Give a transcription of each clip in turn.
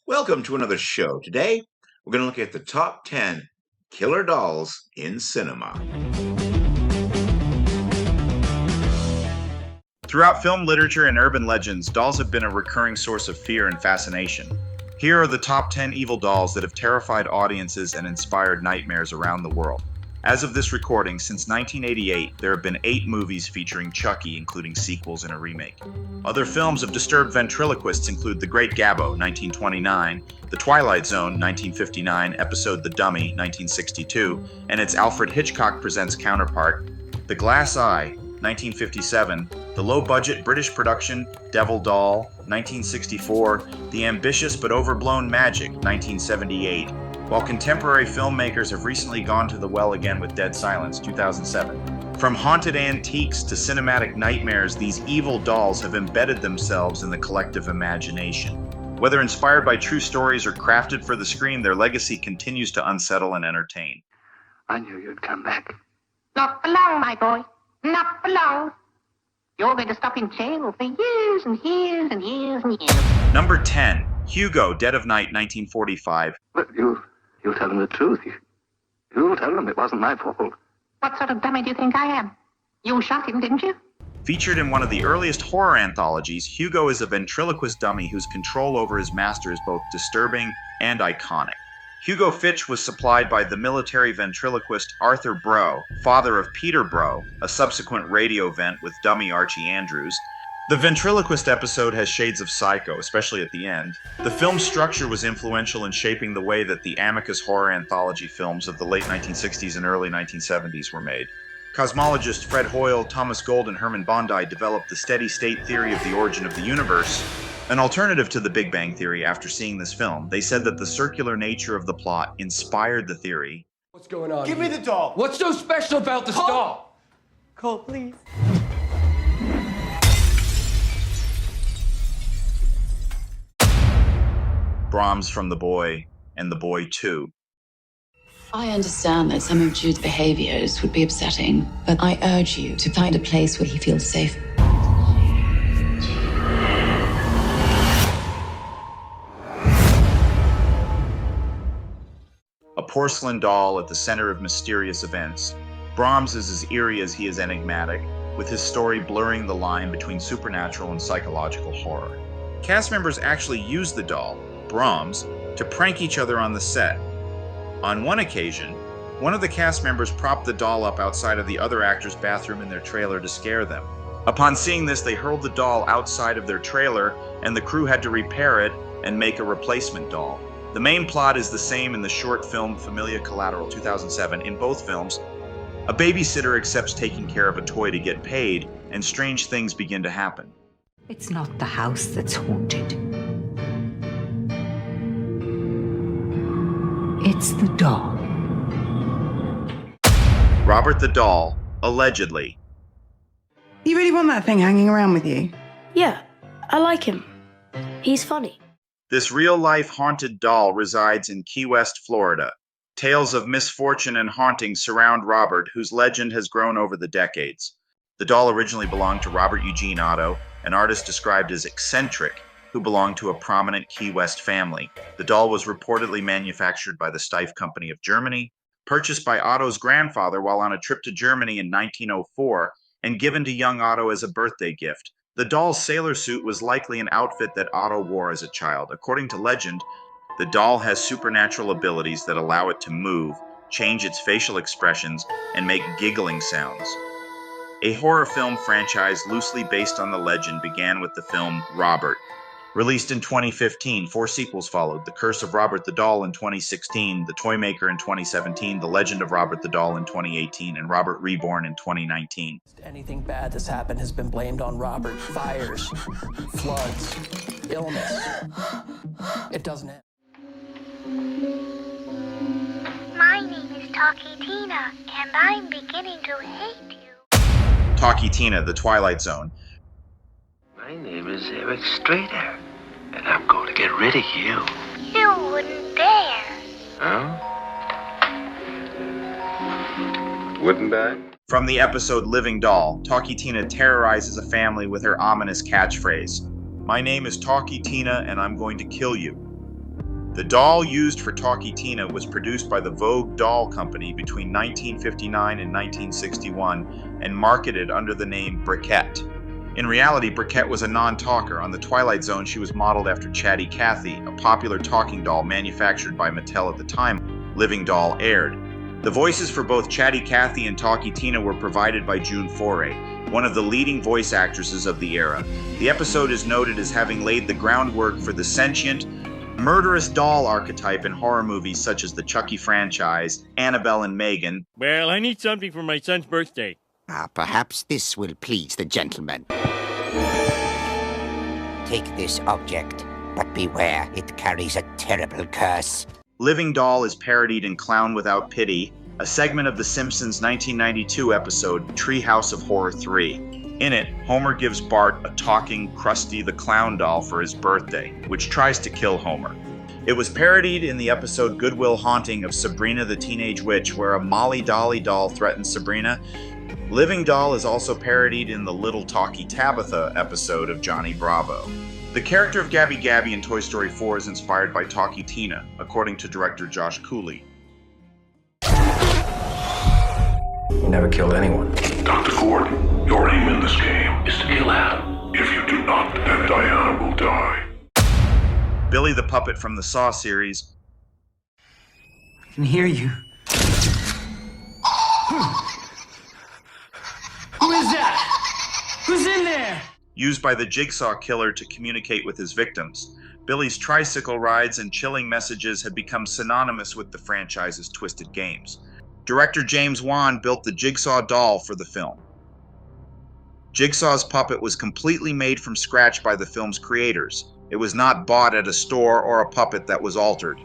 Welcome to another show. Today, we're going to look at the top 10 killer dolls in cinema. Throughout film literature and urban legends, dolls have been a recurring source of fear and fascination. Here are the top 10 evil dolls that have terrified audiences and inspired nightmares around the world. As of this recording, since 1988, there have been 8 movies featuring Chucky, including sequels and a remake. Other films of disturbed ventriloquists include The Great Gabbo, 1929, The Twilight Zone, 1959, episode The Dummy, 1962, and its Alfred Hitchcock Presents counterpart, The Glass Eye, 1957, the low-budget British production Devil Doll, 1964, The Ambitious but Overblown Magic, 1978, while contemporary filmmakers have recently gone to the well again with Dead Silence, 2007. From haunted antiques to cinematic nightmares, these evil dolls have embedded themselves in the collective imagination. Whether inspired by true stories or crafted for the screen, their legacy continues to unsettle and entertain. I knew you'd come back. Not for long, my boy. Not for long. You're going to stop in jail for years and years and years and years. Number 10. Hugo, Dead of Night, 1945. But you'll tell them the truth. You'll tell them it wasn't my fault. What sort of dummy do you think I am? You shot him, didn't you? Featured in one of the earliest horror anthologies, Hugo is a ventriloquist dummy whose control over his master is both disturbing and iconic. Hugo Fitch was supplied by the military ventriloquist Arthur Breaux, father of Peter Breaux, a subsequent radio vent with dummy Archie Andrews. The ventriloquist episode has shades of Psycho, especially at the end. The film's structure was influential in shaping the way that the Amicus horror anthology films of the late 1960s and early 1970s were made. Cosmologists Fred Hoyle, Thomas Gold, and Herman Bondi developed the steady-state theory of the origin of the universe, an alternative to the Big Bang Theory. After seeing this film, they said that the circular nature of the plot inspired the theory. What's going on? Give me the doll. What's so special about this doll? Cole, please. Brahms from The Boy and The Boy 2. I understand that some of Jude's behaviors would be upsetting, but I urge you to find a place where he feels safe. A porcelain doll at the center of mysterious events. Brahms is as eerie as he is enigmatic, with his story blurring the line between supernatural and psychological horror. Cast members actually used the doll, Brahms, to prank each other on the set. On one occasion, one of the cast members propped the doll up outside of the other actor's bathroom in their trailer to scare them. Upon seeing this, they hurled the doll outside of their trailer, and the crew had to repair it and make a replacement doll. The main plot is the same in the short film Familia Collateral, 2007. In both films, a babysitter accepts taking care of a toy to get paid, and strange things begin to happen. It's not the house that's haunted. It's the doll. Robert the Doll, allegedly. You really want that thing hanging around with you? Yeah, I like him. He's funny. This real-life haunted doll resides in Key West, Florida. Tales of misfortune and haunting surround Robert, whose legend has grown over the decades. The doll originally belonged to Robert Eugene Otto, an artist described as eccentric, who belonged to a prominent Key West family. The doll was reportedly manufactured by the Steiff Company of Germany, purchased by Otto's grandfather while on a trip to Germany in 1904, and given to young Otto as a birthday gift. The doll's sailor suit was likely an outfit that Otto wore as a child. According to legend, the doll has supernatural abilities that allow it to move, change its facial expressions, and make giggling sounds. A horror film franchise loosely based on the legend began with the film Robert. Released in 2015, 4 sequels followed: The Curse of Robert the Doll in 2016, The Toymaker in 2017, The Legend of Robert the Doll in 2018, and Robert Reborn in 2019. Anything bad that's happened has been blamed on Robert. Fires, floods, illness. It doesn't end. My name is Talky Tina, and I'm beginning to hate you. Talky Tina, The Twilight Zone. My name is Eric Strader, and I'm going to get rid of you. You wouldn't dare. Huh? Wouldn't I? From the episode Living Doll, Talky Tina terrorizes a family with her ominous catchphrase, "My name is Talky Tina, and I'm going to kill you." The doll used for Talky Tina was produced by the Vogue Doll Company between 1959 and 1961 and marketed under the name Briquette. In reality, Briquette was a non-talker. On the Twilight Zone, she was modeled after Chatty Cathy, a popular talking doll manufactured by Mattel at the time Living Doll aired. The voices for both Chatty Cathy and Talky Tina were provided by June Foray, one of the leading voice actresses of the era. The episode is noted as having laid the groundwork for the sentient, murderous doll archetype in horror movies such as the Chucky franchise, Annabelle and Megan. Well, I need something for my son's birthday. Perhaps this will please the gentleman. Take this object, but beware, it carries a terrible curse. Living Doll is parodied in Clown Without Pity, a segment of The Simpsons' 1992 episode Treehouse of Horror 3. In it, Homer gives Bart a talking Krusty the Clown doll for his birthday, which tries to kill Homer. It was parodied in the episode Good Will Haunting of Sabrina the Teenage Witch, where a Molly Dolly doll threatens Sabrina. Living Doll is also parodied in the Little Talky Tabitha episode of Johnny Bravo. The character of Gabby Gabby in Toy Story 4 is inspired by Talky Tina, according to director Josh Cooley. You never killed anyone. Dr. Ford, your aim in this game is to kill Adam. If you do not, then Diana will die. Billy the Puppet from the Saw series. I can hear you. Who is that? Who's in there? Used by the Jigsaw Killer to communicate with his victims. Billy's tricycle rides and chilling messages had become synonymous with the franchise's twisted games. Director James Wan built the Jigsaw doll for the film. Jigsaw's puppet was completely made from scratch by the film's creators. It was not bought at a store or a puppet that was altered.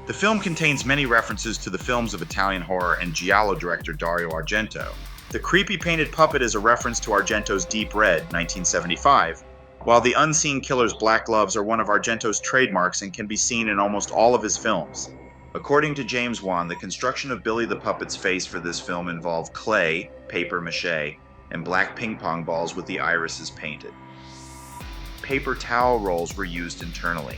The film contains many references to the films of Italian horror and giallo director Dario Argento. The creepy painted puppet is a reference to Argento's Deep Red, 1975, while the unseen killer's black gloves are one of Argento's trademarks and can be seen in almost all of his films. According to James Wan, the construction of Billy the Puppet's face for this film involved clay, paper mache, and black ping pong balls with the irises painted. Paper towel rolls were used internally.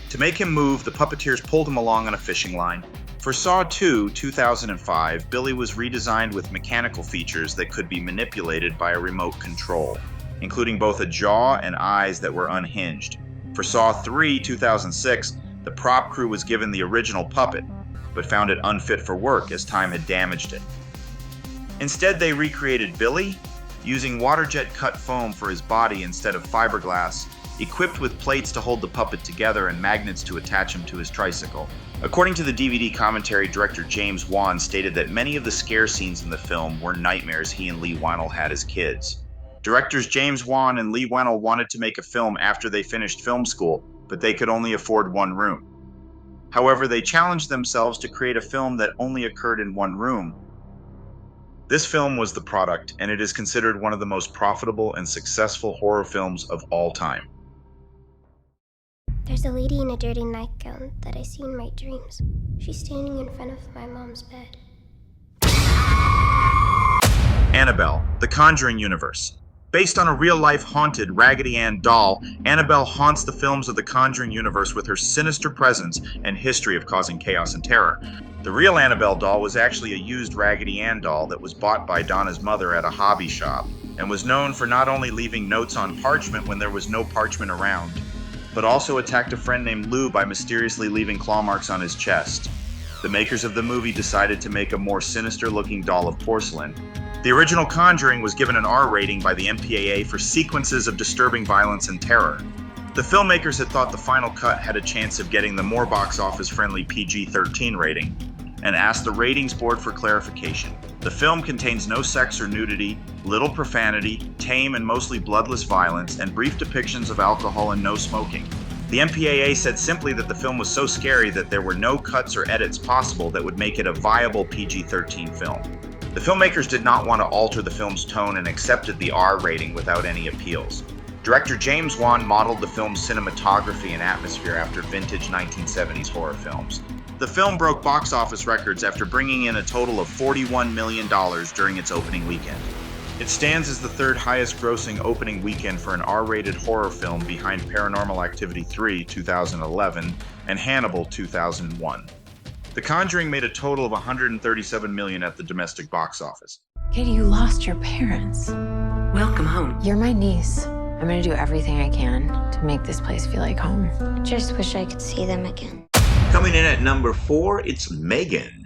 To make him move, the puppeteers pulled him along on a fishing line. For Saw 2, 2005, Billy was redesigned with mechanical features that could be manipulated by a remote control, including both a jaw and eyes that were unhinged. For Saw 3, 2006, the prop crew was given the original puppet, but found it unfit for work as time had damaged it. Instead, they recreated Billy, using water-jet cut foam for his body instead of fiberglass, equipped with plates to hold the puppet together and magnets to attach him to his tricycle. According to the DVD commentary, director James Wan stated that many of the scare scenes in the film were nightmares he and Lee Whannell had as kids. Directors James Wan and Lee Whannell wanted to make a film after they finished film school, but they could only afford one room. However, they challenged themselves to create a film that only occurred in one room. This film was the product, and it is considered one of the most profitable and successful horror films of all time. There's a lady in a dirty nightgown that I see in my dreams. She's standing in front of my mom's bed. Annabelle, the Conjuring universe. Based on a real-life haunted Raggedy Ann doll, Annabelle haunts the films of the Conjuring universe with her sinister presence and history of causing chaos and terror. The real Annabelle doll was actually a used Raggedy Ann doll that was bought by Donna's mother at a hobby shop, and was known for not only leaving notes on parchment when there was no parchment around, but also attacked a friend named Lou by mysteriously leaving claw marks on his chest. The makers of the movie decided to make a more sinister-looking doll of porcelain. The original Conjuring was given an R rating by the MPAA for sequences of disturbing violence and terror. The filmmakers had thought the final cut had a chance of getting the more box office-friendly PG-13 rating, and asked the ratings board for clarification. The film contains no sex or nudity, little profanity, tame and mostly bloodless violence, and brief depictions of alcohol and no smoking. The MPAA said simply that the film was so scary that there were no cuts or edits possible that would make it a viable PG-13 film. The filmmakers did not want to alter the film's tone and accepted the R rating without any appeals. Director James Wan modeled the film's cinematography and atmosphere after vintage 1970s horror films. The film broke box office records after bringing in a total of $41 million during its opening weekend. It stands as the third highest grossing opening weekend for an R-rated horror film behind Paranormal Activity 3, 2011, and Hannibal, 2001. The Conjuring made a total of $137 million at the domestic box office. Katie, you lost your parents. Welcome home. You're my niece. I'm gonna do everything I can to make this place feel like home. I just wish I could see them again. Coming in at number 4, it's Megan.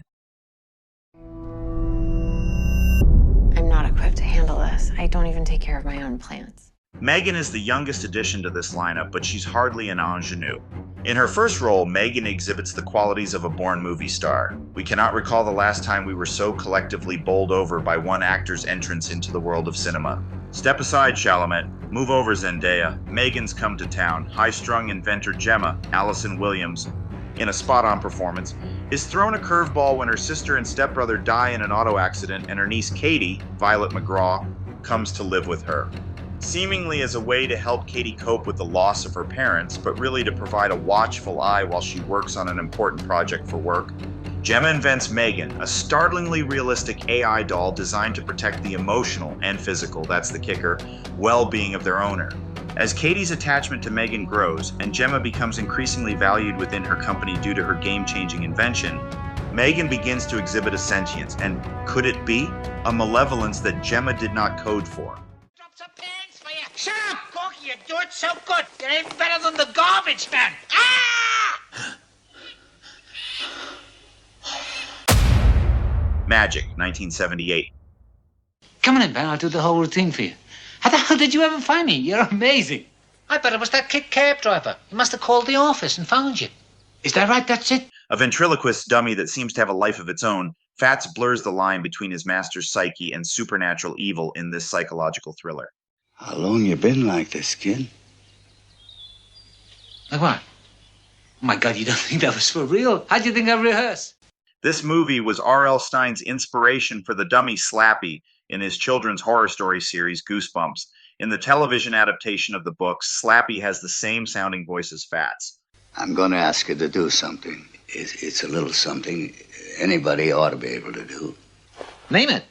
I'm not equipped to handle this. I don't even take care of my own plants. Megan is the youngest addition to this lineup, but she's hardly an ingenue. In her first role, Megan exhibits the qualities of a born movie star. We cannot recall the last time we were so collectively bowled over by one actor's entrance into the world of cinema. Step aside, Chalamet. Move over, Zendaya. Megan's come to town. High-strung inventor Gemma, Allison Williams, in a spot-on performance, is thrown a curveball when her sister and stepbrother die in an auto accident and her niece Katie, Violet McGraw, comes to live with her. Seemingly as a way to help Katie cope with the loss of her parents, but really to provide a watchful eye while she works on an important project for work, Gemma invents Megan, a startlingly realistic AI doll designed to protect the emotional and physical, that's the kicker, well-being of their owner. As Katie's attachment to Megan grows, and Gemma becomes increasingly valued within her company due to her game-changing invention, Megan begins to exhibit a sentience, and could it be a malevolence that Gemma did not code for? Shut up, Corky, you do it so good. You're even better than the garbage man. Ah! Magic, 1978. Come on in, Ben. I'll do the whole routine for you. How the hell did you ever find me? You're amazing. I bet it was that kid cab driver. He must have called the office and found you. Is that right? That's it? A ventriloquist dummy that seems to have a life of its own, Fats blurs the line between his master's psyche and supernatural evil in this psychological thriller. How long you been like this, kid? Like what? Oh my God, you don't think that was for real? How'd you think I rehearsed? This movie was R.L. Stine's inspiration for the dummy Slappy in his children's horror story series, Goosebumps. In the television adaptation of the books, Slappy has the same sounding voice as Fats. I'm going to ask you to do something. It's a little something anybody ought to be able to do. Name it.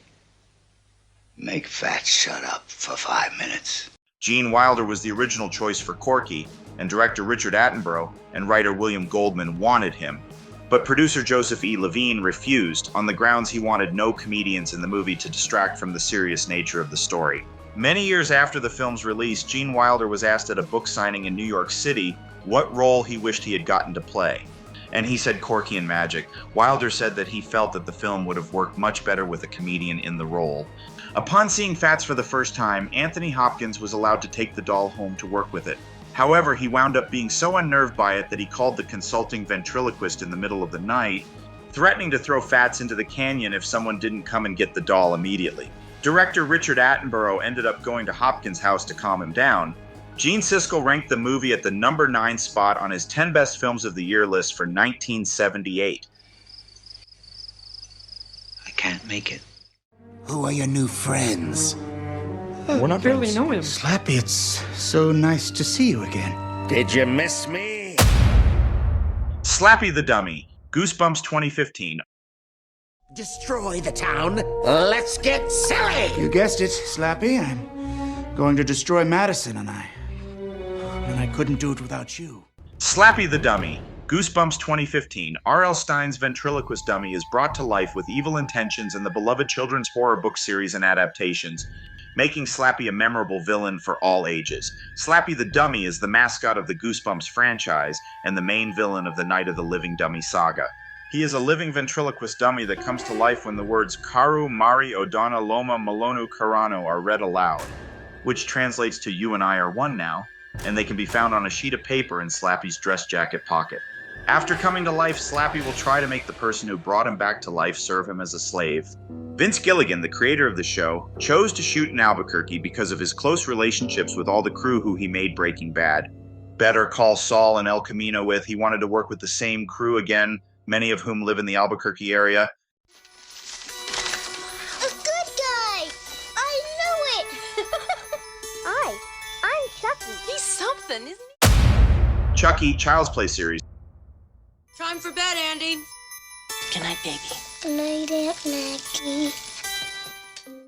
Make Fats shut up for 5 minutes. Gene Wilder was the original choice for Corky, and director Richard Attenborough and writer William Goldman wanted him. But producer Joseph E. Levine refused on the grounds he wanted no comedians in the movie to distract from the serious nature of the story. Many years after the film's release, Gene Wilder was asked at a book signing in New York City what role he wished he had gotten to play. And he said Corky and Magic. Wilder said that he felt that the film would have worked much better with a comedian in the role. Upon seeing Fats for the first time, Anthony Hopkins was allowed to take the doll home to work with it. However, he wound up being so unnerved by it that he called the consulting ventriloquist in the middle of the night, threatening to throw Fats into the canyon if someone didn't come and get the doll immediately. Director Richard Attenborough ended up going to Hopkins' house to calm him down. Gene Siskel ranked the movie at the number 9 spot on his 10 best films of the year list for 1978. I can't make it. Who are your new friends? We're not barely friends. know him. Slappy, it's so nice to see you again. Did you miss me? Slappy the Dummy, Goosebumps 2015. Destroy the town. Let's get silly. You guessed it, Slappy. I'm going to destroy Madison, and I couldn't do it without you. Slappy the Dummy, Goosebumps 2015. R.L. Stine's ventriloquist dummy is brought to life with evil intentions in the beloved children's horror book series and adaptations, making Slappy a memorable villain for all ages. Slappy the Dummy is the mascot of the Goosebumps franchise and the main villain of the Night of the Living Dummy saga. He is a living ventriloquist dummy that comes to life when the words Karu, Mari, Odana, Loma, Malonu, Karano are read aloud, which translates to "You and I are one now," and they can be found on a sheet of paper in Slappy's dress jacket pocket. After coming to life, Slappy will try to make the person who brought him back to life serve him as a slave. Vince Gilligan, the creator of the show, chose to shoot in Albuquerque because of his close relationships with all the crew who he made Breaking Bad. Better Call Saul and El Camino with. He wanted to work with the same crew again, many of whom live in the Albuquerque area. A good guy! I knew it! Hi, I'm Chucky. He's something, isn't he? Chucky, Child's Play series. Time for bed, Andy. Good night, baby. Good night, Aunt Maggie.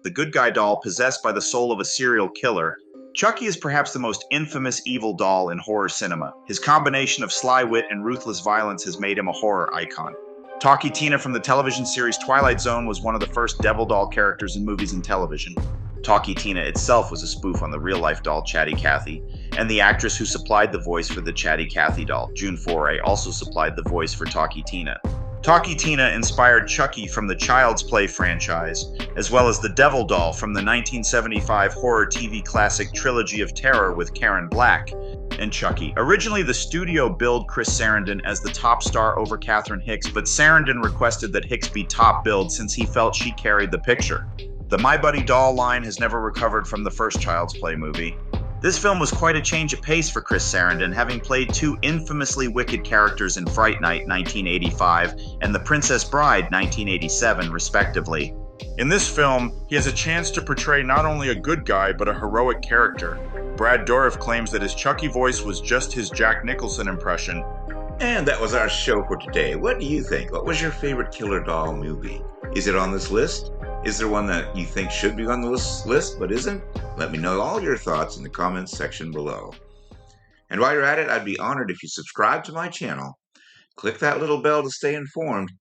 the good guy doll possessed by the soul of a serial killer, Chucky is perhaps the most infamous evil doll in horror cinema. His combination of sly wit and ruthless violence has made him a horror icon. Talky Tina from the television series Twilight Zone was one of the first devil doll characters in movies and television. Talky Tina itself was a spoof on the real-life doll Chatty Cathy, and the actress who supplied the voice for the Chatty Cathy doll, June Foray, also supplied the voice for Talky Tina. Talky Tina inspired Chucky from the Child's Play franchise, as well as the Devil Doll from the 1975 horror TV classic Trilogy of Terror with Karen Black, and Chucky. Originally, the studio billed Chris Sarandon as the top star over Catherine Hicks, but Sarandon requested that Hicks be top billed since he felt she carried the picture. The My Buddy doll line has never recovered from the first Child's Play movie. This film was quite a change of pace for Chris Sarandon, having played two infamously wicked characters in Fright Night 1985 and The Princess Bride 1987, respectively. In this film, he has a chance to portray not only a good guy, but a heroic character. Brad Dourif claims that his Chucky voice was just his Jack Nicholson impression. And that was our show for today. What do you think? What was your favorite killer doll movie? Is it on this list? Is there one that you think should be on the list but isn't? Let me know all your thoughts in the comments section below. And while you're at it, I'd be honored if you subscribe to my channel, click that little bell to stay informed,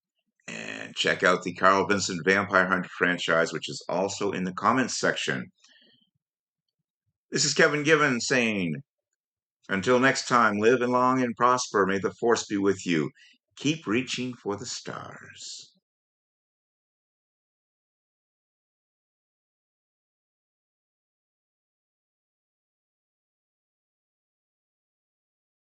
and check out the Carl Vincent Vampire Hunter franchise, which is also in the comments section. This is Kevin Given saying, until next time, live and long and prosper. May the force be with you. Keep reaching for the stars.